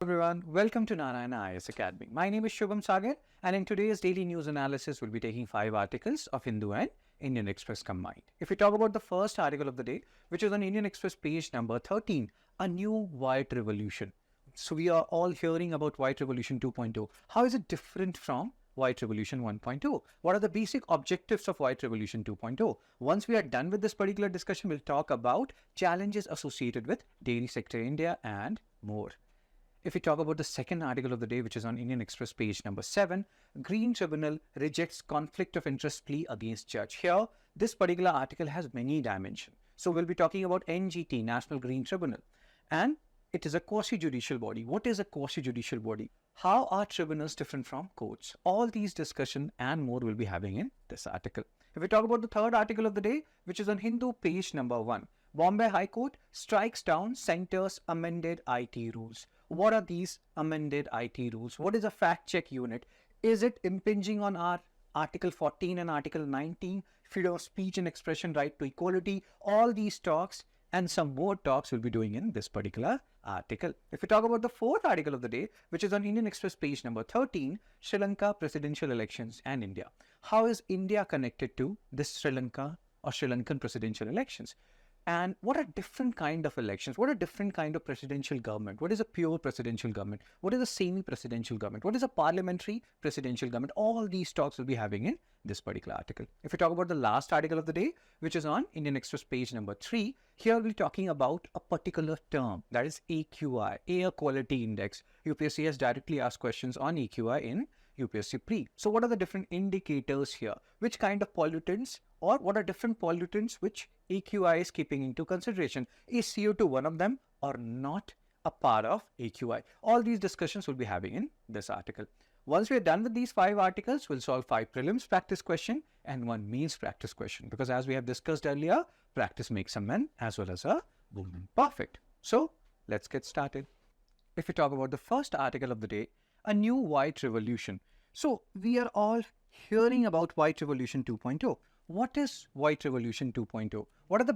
everyone, welcome to Narayana IAS Academy. My name is Shubham Sagar, and in today's daily news analysis, we'll be taking 5 articles of Hindu and Indian Express combined. If we talk about the first article of the day, which is on Indian Express page number 13, a new white revolution. So we are all hearing about white revolution 2.0. How is it different from White Revolution 1.0? What are the basic objectives of White Revolution 2.0? Once we are done with this particular discussion, we'll talk about challenges associated with dairy sector in India and more. If we talk about the second article of the day, which is on Indian Express page number 7, Green Tribunal rejects conflict of interest plea against judge. Here, this particular article has many dimensions. So we'll be talking about NGT, National Green Tribunal, and it is a quasi-judicial body. What is a quasi-judicial body? How are tribunals different from courts? All these discussion and more we'll be having in this article. If we talk about the third article of the day, which is on Hindu page number 1, Bombay High Court strikes down centre's amended IT rules. What are these amended IT rules? What is a fact check unit? Is it impinging on our Article 14 and Article 19, freedom of speech and expression, right to equality? All these talks and some more talks we'll be doing in this particular article. If we talk about the fourth article of the day, which is on Indian Express page number 13, Sri Lanka presidential elections and India. How is India connected to this Sri Lanka or Sri Lankan presidential elections? And what are different kind of elections? What are different kind of presidential government? What is a pure presidential government? What is a semi-presidential government? What is a parliamentary presidential government? All these talks we'll be having in this particular article. If we talk about the last article of the day, which is on Indian Express page number 3, here we'll be talking about a particular term, that is AQI, Air Quality Index. UPSC has directly asked questions on AQI in UPSC Pre. So what are the different indicators here? Which kind of pollutants, or what are different pollutants which AQI is keeping into consideration? Is CO2 one of them or not a part of AQI? All these discussions we'll be having in this article. Once we are done with these 5 articles, we'll solve 5 prelims practice question and 1 means practice question. Because as we have discussed earlier, practice makes a man as well as a woman perfect. So let's get started. If we talk about the first article of the day, a new white revolution. So we are all hearing about White Revolution 2.0. What is White Revolution 2.0? What are the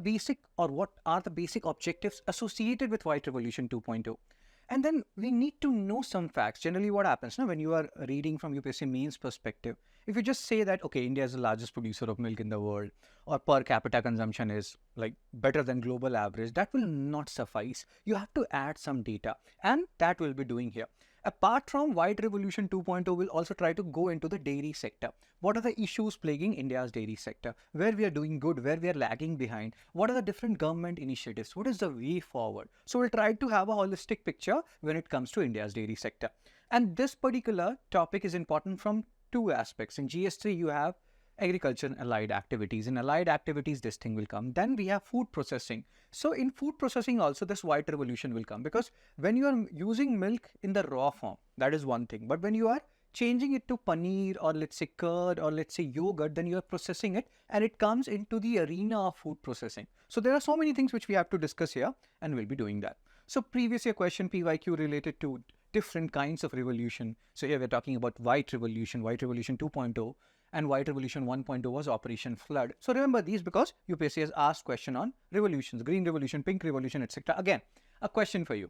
basic objectives associated with White Revolution 2.0? And then we need to know some facts. Generally what happens when you are reading from UPSC mains perspective, if you just say that, okay, India is the largest producer of milk in the world, or per capita consumption is like better than global average, that will not suffice. You have to add some data, and that we'll be doing here. Apart from White Revolution 2.0, we'll also try to go into the dairy sector. What are the issues plaguing India's dairy sector? Where we are doing good, where we are lagging behind? What are the different government initiatives? What is the way forward? So we'll try to have a holistic picture when it comes to India's dairy sector. And this particular topic is important from 2 aspects. In GS3, you have agriculture and allied activities. In allied activities, this thing will come. Then we have food processing. So in food processing also, this white revolution will come, because when you are using milk in the raw form, that is one thing. But when you are changing it to paneer, or let's say curd, or let's say yogurt, then you are processing it and it comes into the arena of food processing. So there are so many things which we have to discuss here, and we'll be doing that. So previous year question PYQ related to different kinds of revolution. So here we're talking about White Revolution 2.0, and White Revolution 1.0 was Operation Flood. So remember these, because UPSC has asked question on revolutions, Green Revolution, Pink Revolution, etc. Again, a question for you.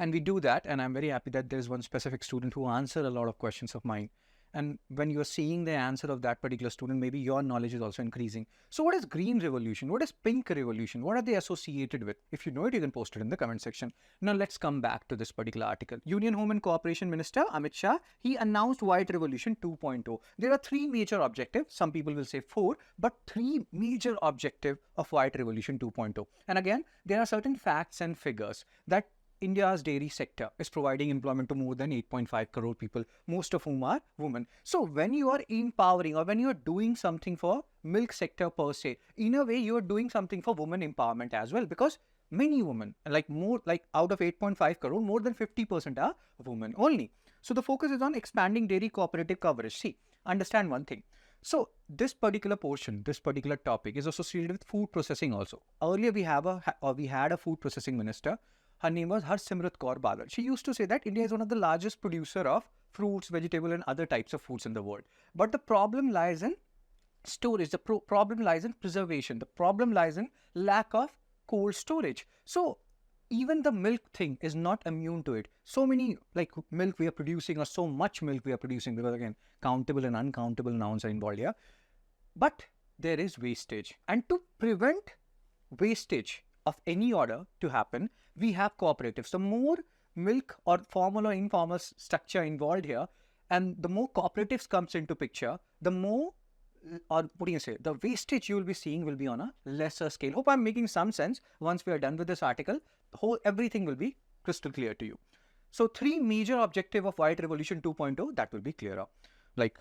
And we do that, and I'm very happy that there's one specific student who answered a lot of questions of mine. And when you're seeing the answer of that particular student, maybe your knowledge is also increasing. So what is Green Revolution? What is Pink Revolution? What are they associated with? If you know it, you can post it in the comment section. Now let's come back to this particular article. Union Home and Cooperation Minister Amit Shah, he announced White Revolution 2.0. There are 3 major objectives. Some people will say 4, but 3 major objectives of White Revolution 2.0. And again, there are certain facts and figures that India's dairy sector is providing employment to more than 8.5 crore people, most of whom are women. So when you are empowering, or when you are doing something for milk sector per se, in a way you are doing something for women empowerment as well, because many women, like out of 8.5 crore, more than 50% are women only. So the focus is on expanding dairy cooperative coverage. See, understand one thing. So this particular portion, this particular topic is associated with food processing also. Earlier we had a food processing minister. Her name was Harsimrat Kaur Badal. She used to say that India is one of the largest producer of fruits, vegetable, and other types of foods in the world. But the problem lies in storage. The problem lies in preservation. The problem lies in lack of cold storage. So even the milk thing is not immune to it. So many like milk we are producing, or so much milk we are producing, because again, countable and uncountable nouns are involved here. But there is wastage. And to prevent wastage of any order to happen, we have cooperatives. The more milk or formal or informal structure involved here, and the more cooperatives comes into picture, the more, or what do you say, the wastage you will be seeing will be on a lesser scale. Hope I'm making some sense. Once we are done with this article, everything will be crystal clear to you. So 3 major objective of White Revolution 2.0, that will be clearer. Like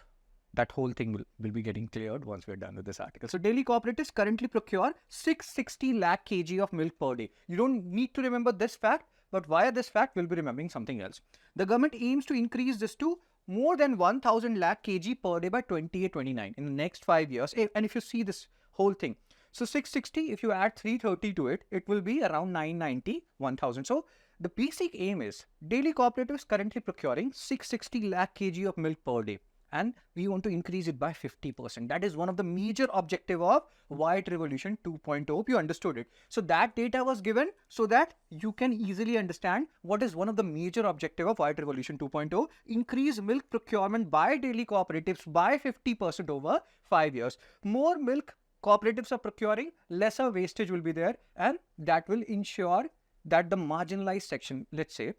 that whole thing will be getting cleared once we're done with this article. So daily cooperatives currently procure 660 lakh kg of milk per day. You don't need to remember this fact, but via this fact, we'll be remembering something else. The government aims to increase this to more than 1000 lakh kg per day by 28-29 in the next 5 years. And if you see this whole thing, so 660, if you add 330 to it, it will be around 990, 1000. So the basic aim is daily cooperatives currently procuring 660 lakh kg of milk per day, and we want to increase it by 50%. That is one of the major objective of White Revolution 2.0. Hope you understood it. So that data was given so that you can easily understand what is one of the major objective of White Revolution 2.0. Increase milk procurement by daily cooperatives by 50% over 5 years. More milk cooperatives are procuring, lesser wastage will be there, and that will ensure that the marginalized section, let's say,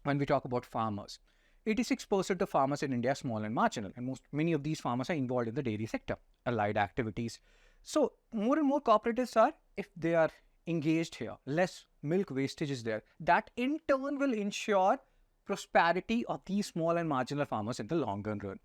when we talk about farmers, 86% of farmers in India are small and marginal, and many of these farmers are involved in the dairy sector, allied activities. So more and more cooperatives are, if they are engaged here, less milk wastage is there. That in turn will ensure prosperity of these small and marginal farmers in the longer run.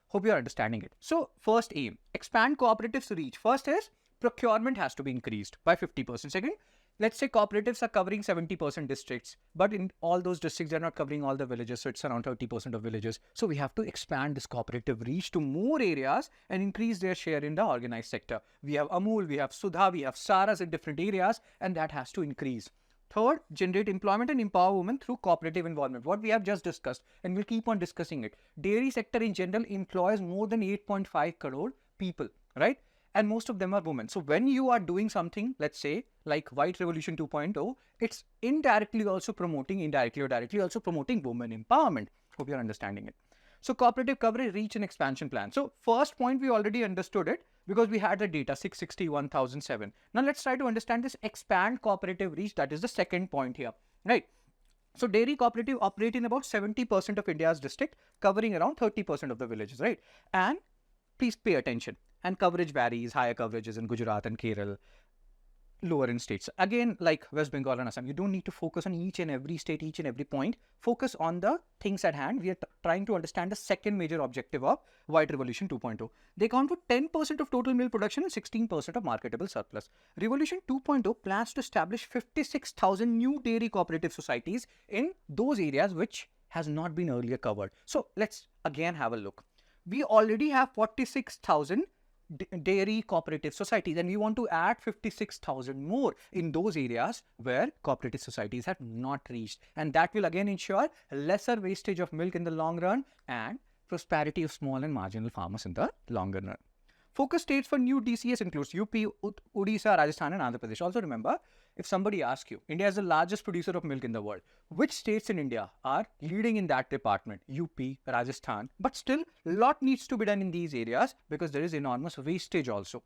Hope you are understanding it. So first aim, expand cooperatives reach. First is procurement has to be increased by 50%. Second, let's say cooperatives are covering 70% districts, but in all those districts, they're not covering all the villages. So it's around 30% of villages. So we have to expand this cooperative reach to more areas and increase their share in the organized sector. We have Amul, we have Sudha, we have Saras in different areas, and that has to increase. Third, generate employment and empower women through cooperative involvement. What we have just discussed, and we'll keep on discussing it. Dairy sector in general employs more than 8.5 crore people, right? And most of them are women. So when you are doing something, let's say, like White Revolution 2.0, it's indirectly or directly also promoting women empowerment. Hope you're understanding it. So cooperative coverage, reach and expansion plan. So first point, we already understood it because we had the data 660, 1007. Now let's try to understand this expand cooperative reach. That is the second point here, right? So dairy cooperative operate in about 70% of India's district, covering around 30% of the villages, right? And please pay attention. And coverage varies, higher coverages in Gujarat and Kerala, lower in states. Again, like West Bengal and Assam, you don't need to focus on each and every state, each and every point. Focus on the things at hand. We are trying to understand the second major objective of White Revolution 2.0. They account for 10% of total milk production and 16% of marketable surplus. Revolution 2.0 plans to establish 56,000 new dairy cooperative societies in those areas which has not been earlier covered. So let's again have a look. We already have 46,000 dairy cooperative societies, and we want to add 56,000 more in those areas where cooperative societies have not reached, and that will again ensure lesser wastage of milk in the long run and prosperity of small and marginal farmers in the longer run. Focus states for new DCS includes UP, Odisha, Rajasthan and Andhra Pradesh. Also remember, if somebody asks you, India is the largest producer of milk in the world, which states in India are leading in that department? UP, Rajasthan. But still, a lot needs to be done in these areas because there is enormous wastage also.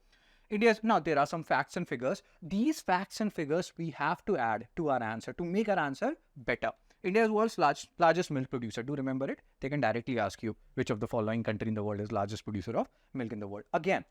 Now, there are some facts and figures. These facts and figures we have to add to our answer to make our answer better. India is the world's largest milk producer. Do remember it? They can directly ask you which of the following country in the world is largest producer of milk in the world. Again,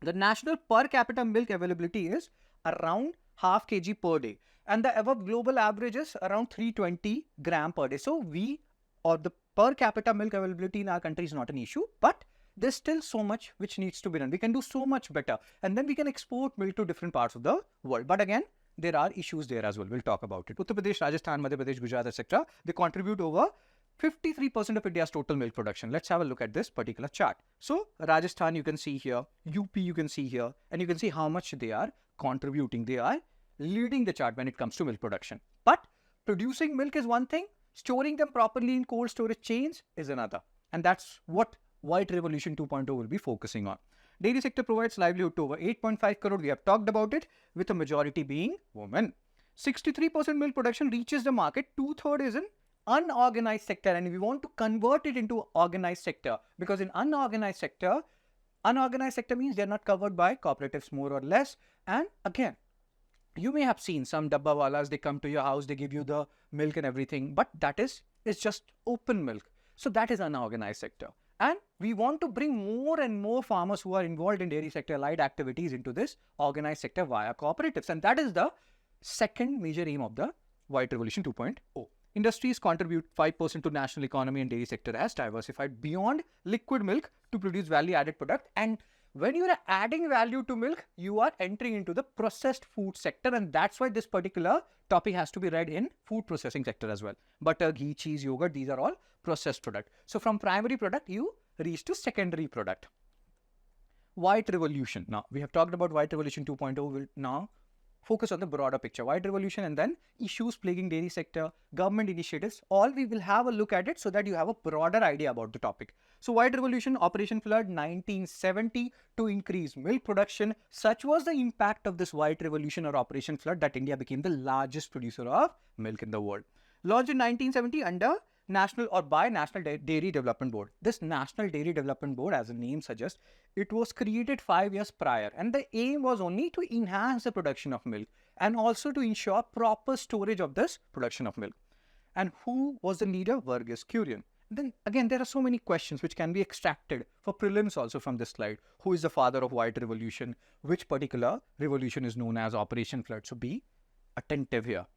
the national per capita milk availability is around half kg per day, and the above global average is around 320 gram per day. So the per capita milk availability in our country is not an issue, but there's still so much which needs to be done. We can do so much better, and then we can export milk to different parts of the world. But again, there are issues there as well. We'll talk about it. Uttar Pradesh, Rajasthan, Madhya Pradesh, Gujarat, etc. They contribute over 53% of India's total milk production. Let's have a look at this particular chart. So Rajasthan, you can see here, UP, you can see here, and you can see how much they are contributing. They are leading the chart when it comes to milk production. But producing milk is one thing, storing them properly in cold storage chains is another. And that's what White Revolution 2.0 will be focusing on. Dairy sector provides livelihood to over 8.5 crore. We have talked about it, with a majority being women. 63% milk production reaches the market, 2/3 is in unorganized sector, and we want to convert it into organized sector, because in unorganized sector means they are not covered by cooperatives more or less. And again, you may have seen some dabba walas, they come to your house, they give you the milk and everything, but that is just open milk. So that is unorganized sector. And we want to bring more and more farmers who are involved in dairy sector allied activities into this organized sector via cooperatives. And that is the second major aim of the White Revolution 2.0. Industries contribute 5% to national economy, and dairy sector has diversified beyond liquid milk to produce value-added product. And when you are adding value to milk, you are entering into the processed food sector, and that's why this particular topic has to be read in food processing sector as well. Butter, ghee, cheese, yogurt, these are all processed product. So from primary product, you reach to secondary product. White Revolution. Now, we have talked about White Revolution 2.0. We'll now focus on the broader picture. White Revolution and then issues plaguing dairy sector, government initiatives, all we will have a look at it so that you have a broader idea about the topic. So White Revolution, Operation Flood, 1970 to increase milk production. Such was the impact of this White Revolution or Operation Flood that India became the largest producer of milk in the world. Launched in 1970 under National or by National Dairy Development Board. This National Dairy Development Board, as the name suggests, it was created 5 years prior, and the aim was only to enhance the production of milk and also to ensure proper storage of this production of milk. And who was the leader? Verghese Kurian. Then again, there are so many questions which can be extracted for prelims also from this slide. Who is the father of White Revolution? Which particular revolution is known as Operation Flood? So be attentive here.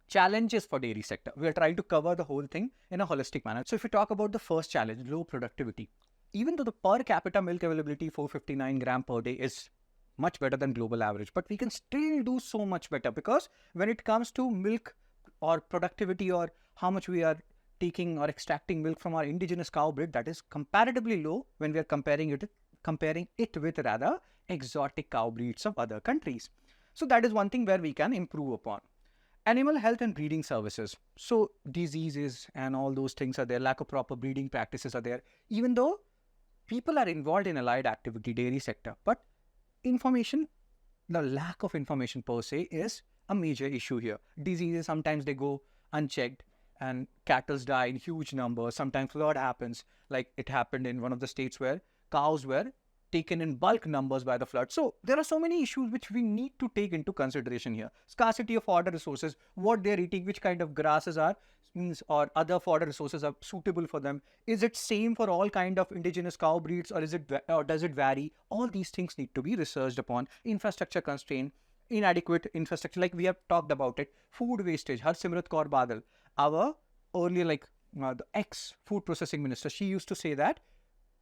Challenges for dairy sector. We are trying to cover the whole thing in a holistic manner. So if we talk about the first challenge, low productivity. Even though the per capita milk availability 459 gram per day is much better than global average, but we can still do so much better, because when it comes to milk or productivity or how much we are taking or extracting milk from our indigenous cow breed, that is comparatively low when we are comparing it with rather exotic cow breeds of other countries. So that is one thing where we can improve upon. Animal health and breeding services. So diseases and all those things are there. Lack of proper breeding practices are there. Even though people are involved in allied activity, dairy sector, but information, the lack of information per se is a major issue here. Diseases, sometimes they go unchecked and cattle die in huge numbers. Sometimes flood happens, like it happened in one of the states where cows were taken in bulk numbers by the flood. So there are so many issues which we need to take into consideration here. Scarcity of fodder resources, what they're eating, which kind of grasses are or other fodder resources are suitable for them. Is it same for all kind of indigenous cow breeds, or does it vary? All these things need to be researched upon. Infrastructure constraint, inadequate infrastructure, like we have talked about it. Food wastage. Harsimrat Kaur Badal, our earlier the ex-food processing minister, she used to say that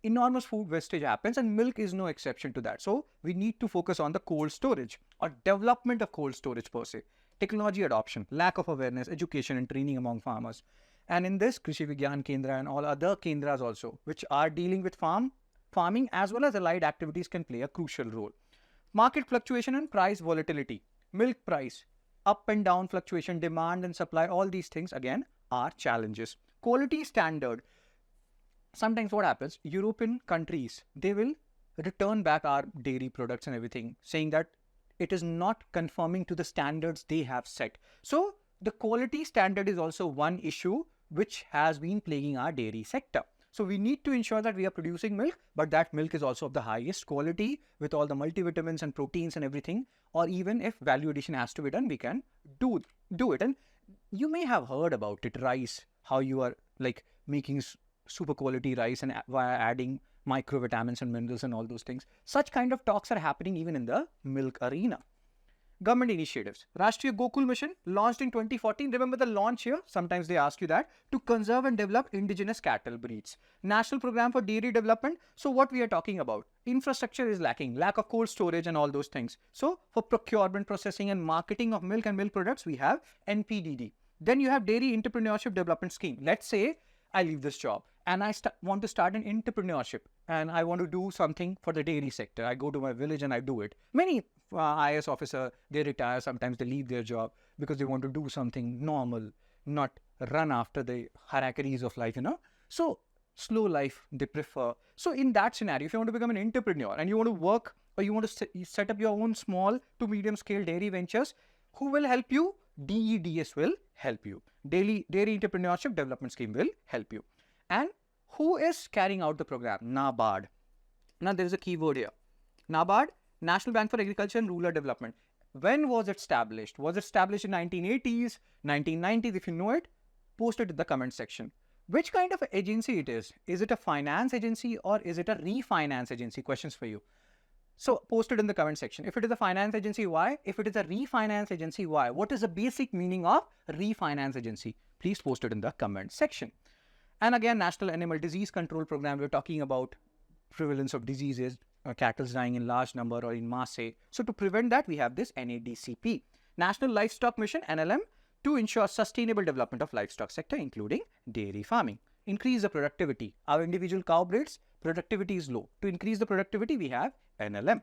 enormous food wastage happens, and milk is no exception to that. So we need to focus on the cold storage or development of cold storage per se. Technology adoption, lack of awareness, education and training among farmers. And in this, Krishi Vigyan Kendra and all other Kendras also, which are dealing with farming as well as allied activities, can play a crucial role. Market fluctuation and price volatility. Milk price, up and down fluctuation, demand and supply, all these things again are challenges. Quality standard. Sometimes what happens, European countries, they will return back our dairy products and everything, saying that it is not conforming to the standards they have set. So the quality standard is also one issue which has been plaguing our dairy sector. So we need to ensure that we are producing milk, but that milk is also of the highest quality with all the multivitamins and proteins and everything. Or even if value addition has to be done, we can do it. And you may have heard about it, rice, how you are like making super quality rice and via adding microvitamins and minerals and all those things. Such kind of talks are happening even in the milk arena. Government initiatives. Rashtriya Gokul Mission launched in 2014. Remember the launch here? Sometimes they ask you that. To conserve and develop indigenous cattle breeds. National Program for Dairy Development. So what we are talking about? Infrastructure is lacking. Lack of cold storage and all those things. So for procurement, processing and marketing of milk and milk products, we have NPDD. Then you have Dairy Entrepreneurship Development Scheme. Let's say I leave this job and I want to start an entrepreneurship and I want to do something for the dairy sector. I go to my village and I do it. Many IAS officer, they retire, sometimes they leave their job because they want to do something normal, not run after the hierarchies of life, So slow life they prefer. So in that scenario, if you want to become an entrepreneur and you want to work or you want to set up your own small to medium scale dairy ventures, Who will help you? DEDS will help you. Dairy Entrepreneurship Development Scheme will help you. And who is carrying out the program? NABARD. Now there is a key word here. NABARD, National Bank for Agriculture and Rural Development. When was it established? Was it established in 1980s, 1990s? If you know it, post it in the comment section. Which kind of agency it is? Is it a finance agency or is it a refinance agency? Questions for you. So post it in the comment section. If it is a finance agency, why? If it is a refinance agency, why? What is the basic meaning of refinance agency? Please post it in the comment section. And again, National Animal Disease Control Program, we're talking about prevalence of diseases, cattle dying in large number or in mass. So to prevent that, we have this NADCP, National Livestock Mission, NLM, to ensure sustainable development of livestock sector, including dairy farming. Increase the productivity. Our individual cow breeds, productivity is low. To increase the productivity, we have NLM.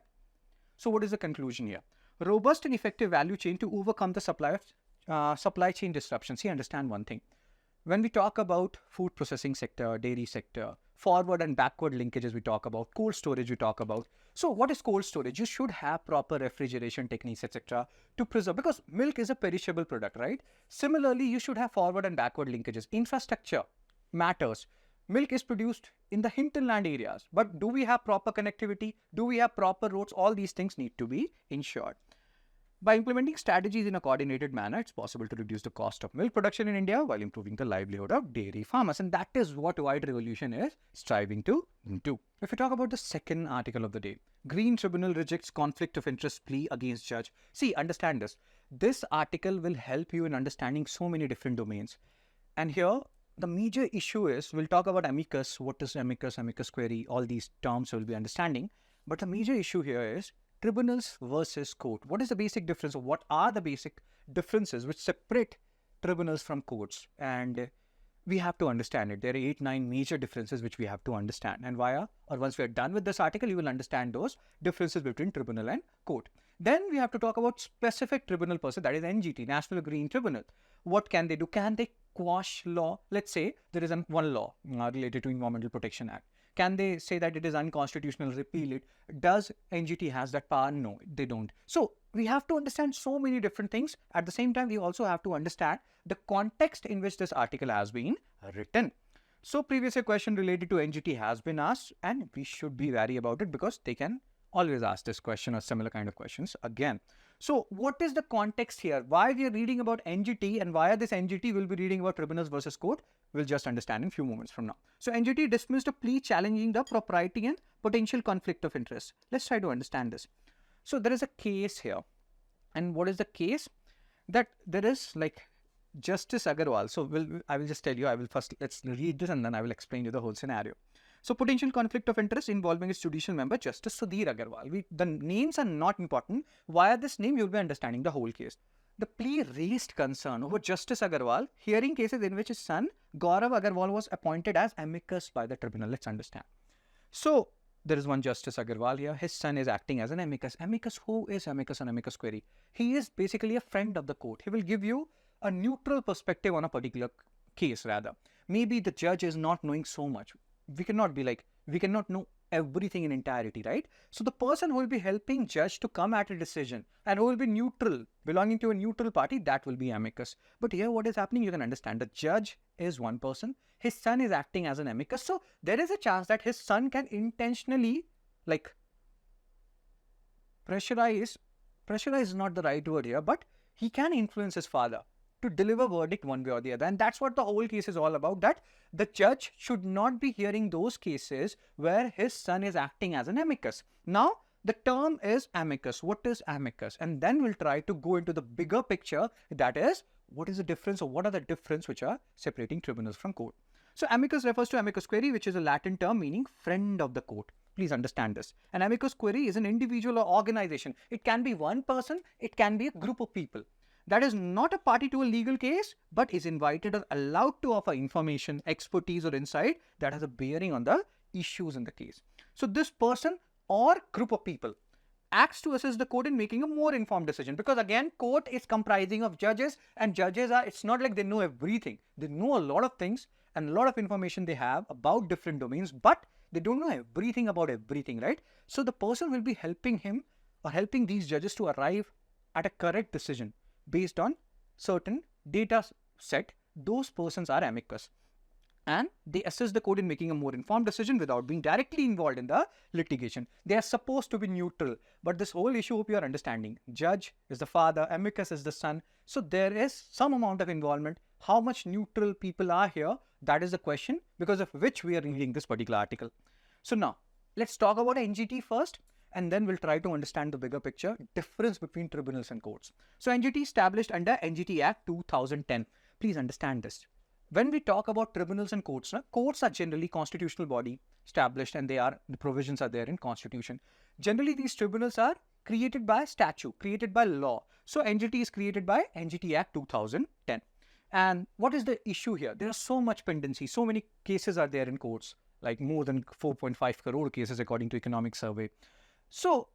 So what is the conclusion here? Robust and effective value chain to overcome the supply chain disruption. See, understand one thing. When we talk about food processing sector, dairy sector, forward and backward linkages we talk about, cold storage we talk about. So what is cold storage? You should have proper refrigeration techniques, etc. to preserve, because milk is a perishable product, right? Similarly, you should have forward and backward linkages. Infrastructure matters. Milk is produced in the hinterland areas, but do we have proper connectivity? Do we have proper roads? All these things need to be ensured. By implementing strategies in a coordinated manner, it's possible to reduce the cost of milk production in India while improving the livelihood of dairy farmers. And that is what White Revolution is striving to do. If we talk about the second article of the day, Green Tribunal rejects conflict of interest plea against judge. See, understand this. This article will help you in understanding so many different domains. And here, the major issue is, we'll talk about amicus, what is amicus, amicus query, all these terms we'll be understanding. But the major issue here is tribunals versus court. What is the basic difference, or what are the basic differences which separate tribunals from courts? And we have to understand it. There are 8-9 major differences which we have to understand. And once we are done with this article, you will understand those differences between tribunal and court. Then we have to talk about specific tribunal person, that is NGT, National Green Tribunal. What can they do? Can they quash law? Let's say there is one law related to Environmental Protection Act. Can they say that it is unconstitutional, repeal it? Does NGT has that power? No, they don't. So we have to understand so many different things. At the same time, we also have to understand the context in which this article has been written. So previous question related to NGT has been asked, and we should be wary about it because they can always ask this question or similar kind of questions again. So what is the context here? Why we are reading about NGT and why this NGT will be reading about tribunals versus court? We'll just understand in a few moments from now. So NGT dismissed a plea challenging the propriety and potential conflict of interest. Let's try to understand this. So there is a case here. And what is the case? That there is like Justice Agarwal. So I will just tell you, let's read this and then I will explain you the whole scenario. So potential conflict of interest involving its judicial member, Justice Sudhir Agarwal. The names are not important. Via this name, you'll be understanding the whole case. The plea raised concern over Justice Agarwal hearing cases in which his son, Gaurav Agarwal, was appointed as amicus by the tribunal. Let's understand. So there is one Justice Agarwal here. His son is acting as an amicus. Amicus, who is amicus and amicus query? He is basically a friend of the court. He will give you a neutral perspective on a particular case rather. Maybe the judge is not knowing so much. We cannot know everything in entirety, right? So the person who will be helping judge to come at a decision and who will be neutral, belonging to a neutral party, that will be amicus. But here what is happening, you can understand. The judge is one person. His son is acting as an amicus. So there is a chance that his son can intentionally pressurize is not the right word here, but he can influence his father to deliver verdict one way or the other. And that's what the whole case is all about, that the judge should not be hearing those cases where his son is acting as an amicus. Now, the term is amicus. What is amicus? And then we'll try to go into the bigger picture, that is, what is the difference or what are the differences which are separating tribunals from court. So amicus refers to amicus query, which is a Latin term meaning friend of the court. Please understand this. An amicus query is an individual or organization. It can be one person, it can be a group of people that is not a party to a legal case, but is invited or allowed to offer information, expertise or insight that has a bearing on the issues in the case. So this person or group of people acts to assist the court in making a more informed decision, because again, court is comprising of judges, and judges are, it's not like they know everything. They know a lot of things and a lot of information they have about different domains, but they don't know everything about everything, right? So the person will be helping him or helping these judges to arrive at a correct decision based on certain data set, those persons are amicus. And they assist the court in making a more informed decision without being directly involved in the litigation. They are supposed to be neutral, but this whole issue, hope you are understanding. Judge is the father, amicus is the son. So there is some amount of involvement. How much neutral people are here? That is the question because of which we are reading this particular article. So now, let's talk about NGT first, and then we'll try to understand the bigger picture, difference between tribunals and courts. So NGT established under NGT Act 2010. Please understand this. When we talk about tribunals and courts, courts are generally constitutional body established, and the provisions are there in constitution. Generally, these tribunals are created by statute, created by law. So NGT is created by NGT Act 2010. And what is the issue here? There are so much pendency, so many cases are there in courts, like more than 4.5 crore cases according to economic survey. So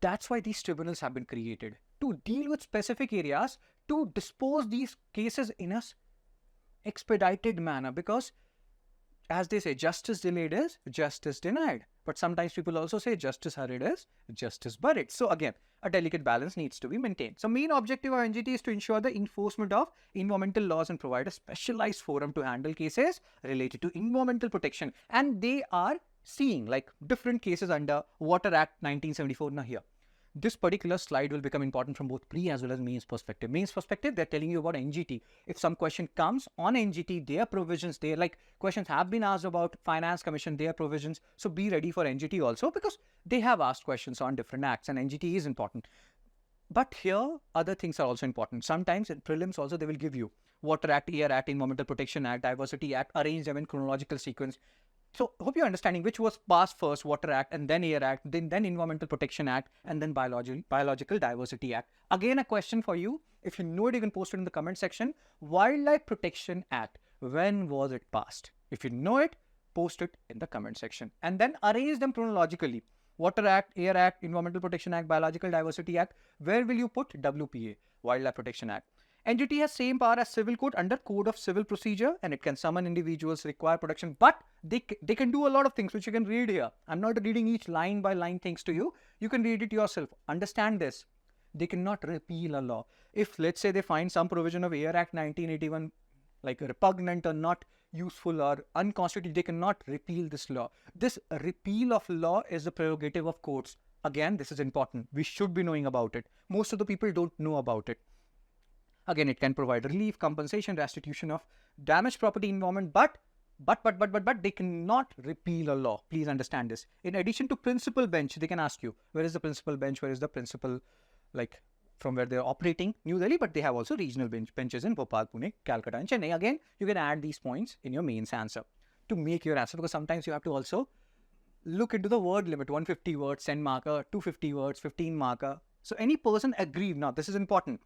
that's why these tribunals have been created, to deal with specific areas, to dispose these cases in a expedited manner, because as they say, justice delayed is justice denied. But sometimes people also say justice hurried is justice buried. So again, a delicate balance needs to be maintained. So main objective of NGT is to ensure the enforcement of environmental laws and provide a specialized forum to handle cases related to environmental protection. And they are seeing like different cases under Water Act 1974 now here. This particular slide will become important from both pre as well as mains perspective. Mains perspective, they're telling you about NGT. If some question comes on NGT, their provisions, they like questions have been asked about Finance Commission, their provisions. So be ready for NGT also, because they have asked questions on different acts and NGT is important. But here, other things are also important. Sometimes in prelims also, they will give you Water Act, Air Act, Environmental Protection Act, Diversity Act, arrange them in chronological sequence. So hope you're understanding which was passed first, Water Act, and then Air Act, then Environmental Protection Act, and then Biological Diversity Act. Again, a question for you. If you know it, you can post it in the comment section. Wildlife Protection Act, when was it passed? If you know it, post it in the comment section. And then arrange them chronologically. Water Act, Air Act, Environmental Protection Act, Biological Diversity Act. Where will you put WPA, Wildlife Protection Act? NGT has same power as civil court under Code of Civil Procedure, and it can summon individuals, require protection, but they can do a lot of things which you can read here. I'm not reading each line by line things to you. You can read it yourself. Understand this. They cannot repeal a law. If let's say they find some provision of Air Act 1981 like repugnant or not useful or unconstitutional, they cannot repeal this law. This repeal of law is the prerogative of courts. Again, this is important. We should be knowing about it. Most of the people don't know about it. Again, it can provide relief, compensation, restitution of damaged property, environment, but they cannot repeal a law. Please understand this. In addition to principal bench, they can ask you, where is the principal bench? Where is the principal, like from where they're operating? New Delhi, but they have also regional benches in Bhopal, Pune, Calcutta, and Chennai. Again, you can add these points in your mains answer to make your answer, because sometimes you have to also look into the word limit, 150 words, 10 marker, 250 words, 15 marker. So any person aggrieved. Now, this is important.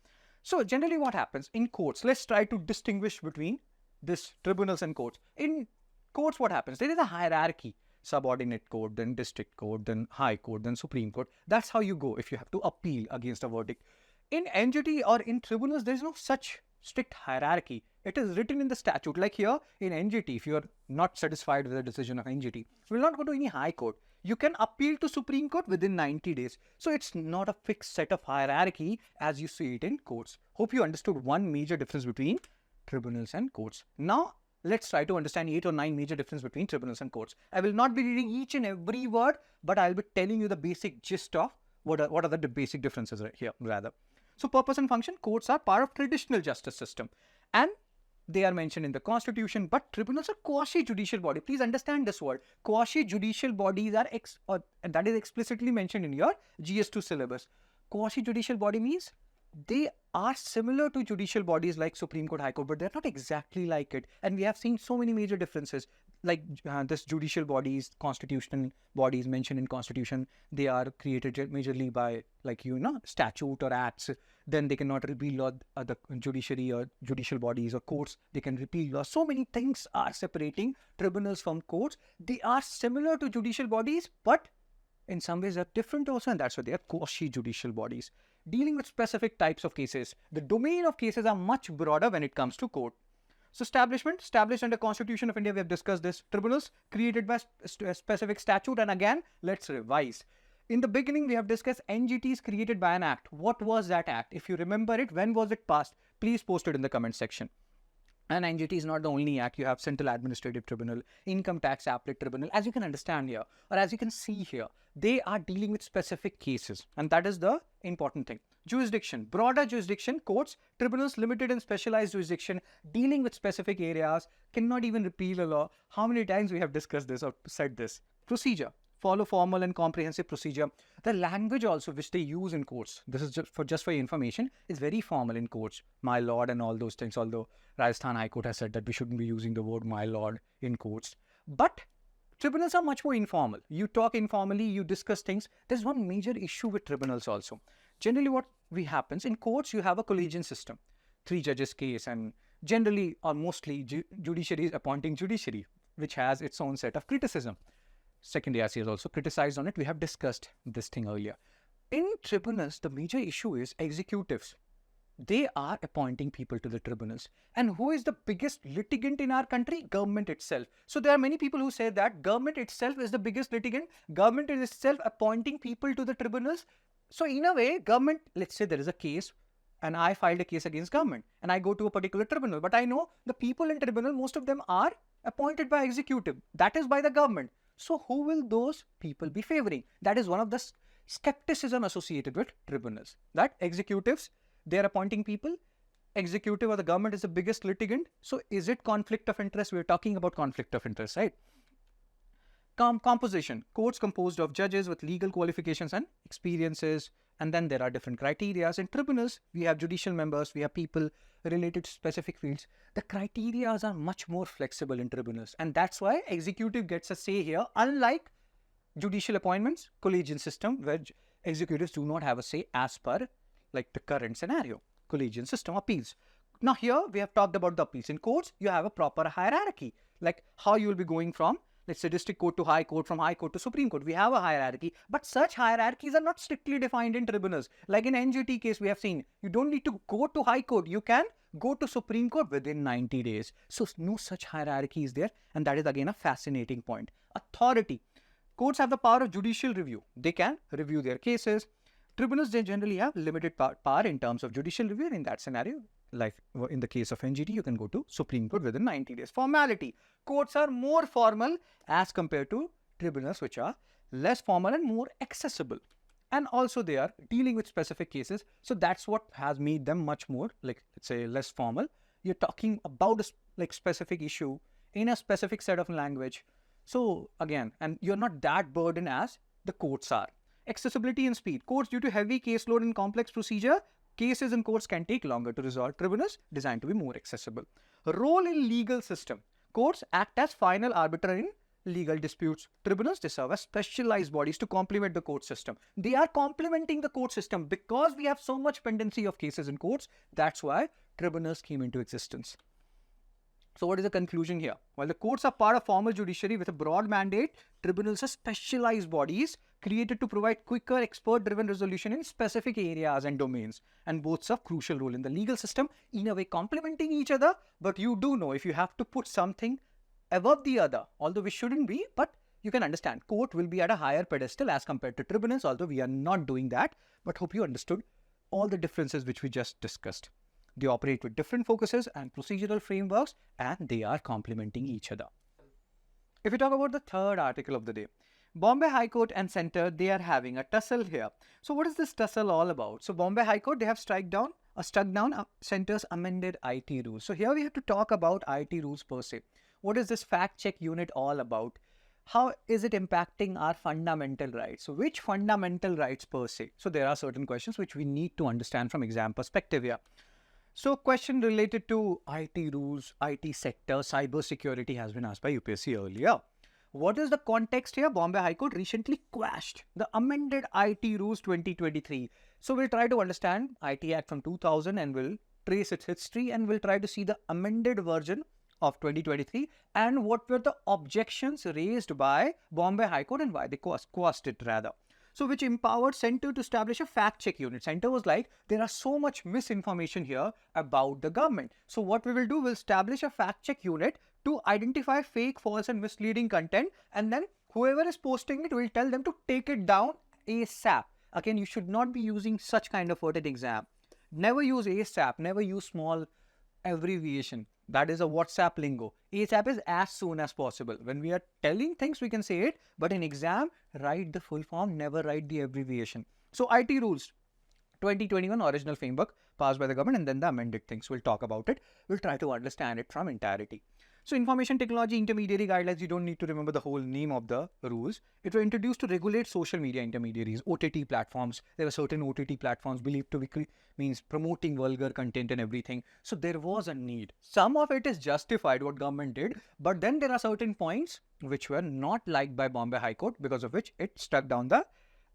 So generally what happens in courts, let's try to distinguish between this tribunals and courts. In courts, what happens? There is a hierarchy, subordinate court, then district court, then high court, then Supreme Court. That's how you go if you have to appeal against a verdict. In NGT or in tribunals, there is no such strict hierarchy. It is written in the statute. Like here in NGT, if you are not satisfied with the decision of NGT, you will not go to any high court. You can appeal to Supreme Court within 90 days. So it's not a fixed set of hierarchy as you see it in courts. Hope you understood one major difference between tribunals and courts. Now, let's try to understand 8 or 9 major differences between tribunals and courts. I will not be reading each and every word, but I'll be telling you the basic gist of what are the basic differences right here rather. So purpose and function, courts are part of traditional justice system and they are mentioned in the constitution, but tribunals are quasi-judicial body. Please understand this word. Quasi-judicial bodies are that is explicitly mentioned in your GS2 syllabus. Quasi-judicial body means they are similar to judicial bodies like Supreme Court, High Court, but they're not exactly like it. And we have seen so many major differences. Like this judicial bodies, constitutional bodies mentioned in constitution, they are created majorly by statute or acts. Then they cannot repeal law. The judiciary or judicial bodies or courts, they can repeal law. So many things are separating tribunals from courts. They are similar to judicial bodies, but in some ways they're different also, and that's why they are quasi-judicial bodies. Dealing with specific types of cases. The domain of cases are much broader when it comes to court. So established under Constitution of India, we have discussed this. Tribunals created by a specific statute, and again, let's revise. In the beginning, we have discussed NGTs created by an act. What was that act? If you remember it, when was it passed? Please post it in the comment section. And NGT is not the only act. You have Central Administrative Tribunal, Income Tax Appellate Tribunal. As you can understand here, or as you can see here, they are dealing with specific cases. And that is the important thing. Jurisdiction, broader jurisdiction, courts, tribunals, limited and specialized jurisdiction, dealing with specific areas, cannot even repeal a law. How many times we have discussed this or said this? Procedure, follow formal and comprehensive procedure. The language also which they use in courts, this is just for your information, is very formal in courts. My lord and all those things, although Rajasthan High Court has said that we shouldn't be using the word my lord in courts. But tribunals are much more informal. You talk informally, you discuss things. There's one major issue with tribunals also. Generally what happens, in courts you have a collegiate system, 3 judges case, and generally or mostly judiciary is appointing judiciary, which has its own set of criticism. Second ARC has also criticized on it. We have discussed this thing earlier. In tribunals, the major issue is executives. They are appointing people to the tribunals. And who is the biggest litigant in our country? Government itself. So there are many people who say that government itself is the biggest litigant. Government is itself appointing people to the tribunals. So in a way, government, let's say there is a case and I filed a case against government and I go to a particular tribunal. But I know the people in tribunal, most of them are appointed by executive. That is by the government. So who will those people be favoring? That is one of the skepticism associated with tribunals. That executives, they are appointing people. Executive or the government is the biggest litigant. So is it conflict of interest? We're talking about conflict of interest, right? Composition. Courts composed of judges with legal qualifications and experiences. And then there are different criteria. In tribunals, we have judicial members, we have people related to specific fields. The criteria are much more flexible in tribunals. And that's why executive gets a say here, unlike judicial appointments, collegiate system, where executives do not have a say as per like the current scenario, collegiate system, appeals. Now here we have talked about the appeals. In courts, you have a proper hierarchy, like how you will be going from, let's say, district court to high court, from high court to Supreme Court. We have a hierarchy, but such hierarchies are not strictly defined in tribunals. Like in NGT case, we have seen, you don't need to go to high court. You can go to Supreme Court within 90 days. So no such hierarchy is there. And that is again a fascinating point. Authority. Courts have the power of judicial review. They can review their cases. Tribunals, they generally have limited power in terms of judicial review. In that scenario, like in the case of NGT, you can go to Supreme Court within 90 days. Formality. Courts are more formal as compared to tribunals, which are less formal and more accessible. And also they are dealing with specific cases. So that's what has made them much more, like, let's say, less formal. You're talking about a specific issue in a specific set of language. So again, and you're not that burdened as the courts are. Accessibility and speed. Courts, due to heavy caseload and complex procedure, cases in courts can take longer to resolve. Tribunals designed to be more accessible. Role in legal system. Courts act as final arbiter in legal disputes. Tribunals, they serve as specialized bodies to complement the court system. They are complementing the court system because we have so much pendency of cases in courts. That's why tribunals came into existence. So what is the conclusion here? While the courts are part of formal judiciary with a broad mandate, tribunals are specialized bodies created to provide quicker, expert-driven resolution in specific areas and domains. And both serve crucial role in the legal system, in a way complementing each other. But you do know, if you have to put something above the other, although we shouldn't be, but you can understand, court will be at a higher pedestal as compared to tribunals, although we are not doing that. But hope you understood all the differences which we just discussed. They operate with different focuses and procedural frameworks, and they are complementing each other. If we talk about the third article of the day, Bombay High Court and Centre, they are having a tussle here. So what is this tussle all about? So Bombay High Court, they have struck down Centre's amended IT rules. So here we have to talk about IT rules per se. What is this fact check unit all about? How is it impacting our fundamental rights? So which fundamental rights per se? So there are certain questions which we need to understand from exam perspective here. So question related to IT rules, IT sector, cyber security has been asked by UPSC earlier. What is the context here? Bombay High Court recently quashed the amended IT rules 2023. So we'll try to understand IT Act from 2000 and we'll trace its history and we'll try to see the amended version of 2023 and what were the objections raised by Bombay High Court and why they quashed it rather. So which empowered Centre to establish a fact check unit. Centre was like, there are so much misinformation here about the government. So what we will do, we'll establish a fact check unit to identify fake, false and misleading content, and then whoever is posting it will tell them to take it down ASAP. Again, you should not be using such kind of word in exam. Never use ASAP, never use small abbreviation. That is a WhatsApp lingo. ASAP is as soon as possible. When we are telling things, we can say it, but in exam, write the full form, never write the abbreviation. So IT rules, 2021 original framework passed by the government, and then the amended things. We'll talk about it. We'll try to understand it from entirety. So information technology intermediary guidelines, you don't need to remember the whole name of the rules. It was introduced to regulate social media intermediaries, OTT platforms. There were certain OTT platforms believed to be means promoting vulgar content and everything. So there was a need. Some of it is justified what government did, but then there are certain points which were not liked by Bombay High Court, because of which it struck down the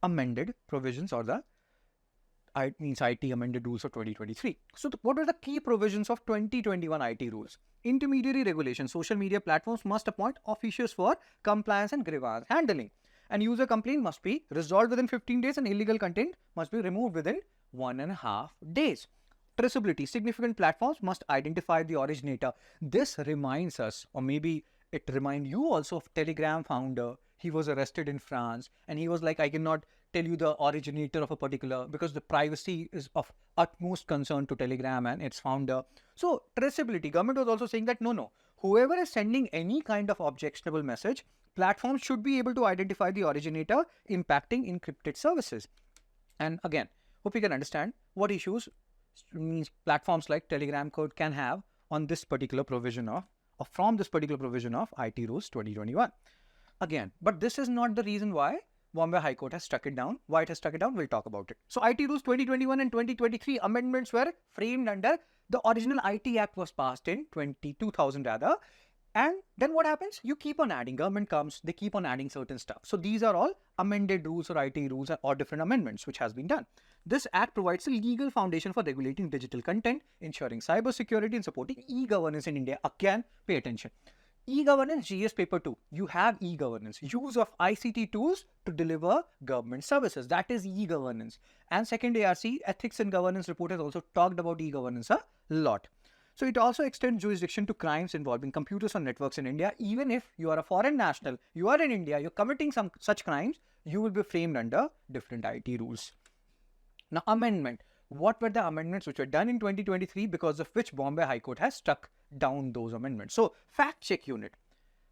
amended provisions or the IT amended rules of 2023. So what are the key provisions of 2021 IT rules? Intermediary regulation. Social media platforms must appoint officials for compliance and grievance handling. And user complaint must be resolved within 15 days and illegal content must be removed within 1.5 days. Traceability. Significant platforms must identify the originator. This reminds us, or maybe it reminds you also, of Telegram founder. He was arrested in France and he was like, I cannot tell you the originator of a particular, because the privacy is of utmost concern to Telegram and its founder. So traceability, government was also saying that no, whoever is sending any kind of objectionable message, platforms should be able to identify the originator impacting encrypted services. And again, hope you can understand what issues means platforms like Telegram can have on this particular provision of, or from this particular provision of IT rules 2021. Again, but this is not the reason why Bombay High Court has struck it down. Why it has struck it down, we'll talk about it. So IT rules 2021 and 2023 amendments were framed under the original IT Act was passed in 2000 rather. And then what happens? You keep on adding, government comes, they keep on adding certain stuff. So these are all amended rules or IT rules or different amendments which has been done. This act provides a legal foundation for regulating digital content, ensuring cyber security and supporting e-governance in India. Again, pay attention. E-governance, GS paper 2, you have e-governance, use of ICT tools to deliver government services. That is e-governance. And second ARC, ethics and governance report has also talked about e-governance a lot. So it also extends jurisdiction to crimes involving computers or networks in India. Even if you are a foreign national, you are in India, you're committing some such crimes, you will be framed under different IT rules. Now, amendment. What were the amendments which were done in 2023 because of which Bombay High Court has struck down those amendments? So, fact check unit.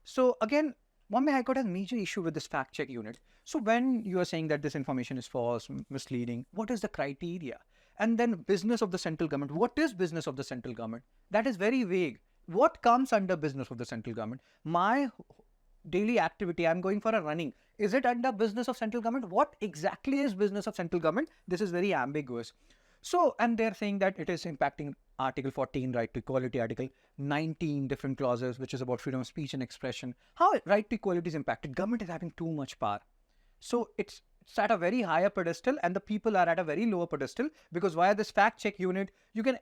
So, again, Bombay High Court has major issue with this fact check unit. So, when you are saying that this information is false, misleading, what is the criteria? And then business of the central government. What is business of the central government? That is very vague. What comes under business of the central government? My daily activity, I'm going for a running. Is it under business of central government? What exactly is business of central government? This is very ambiguous. So, and they're saying that it is impacting Article 14, right to equality, Article 19, different clauses, which is about freedom of speech and expression. How right to equality is impacted? Government is having too much power. So, it's at a very higher pedestal and the people are at a very lower pedestal, because via this fact check unit, you can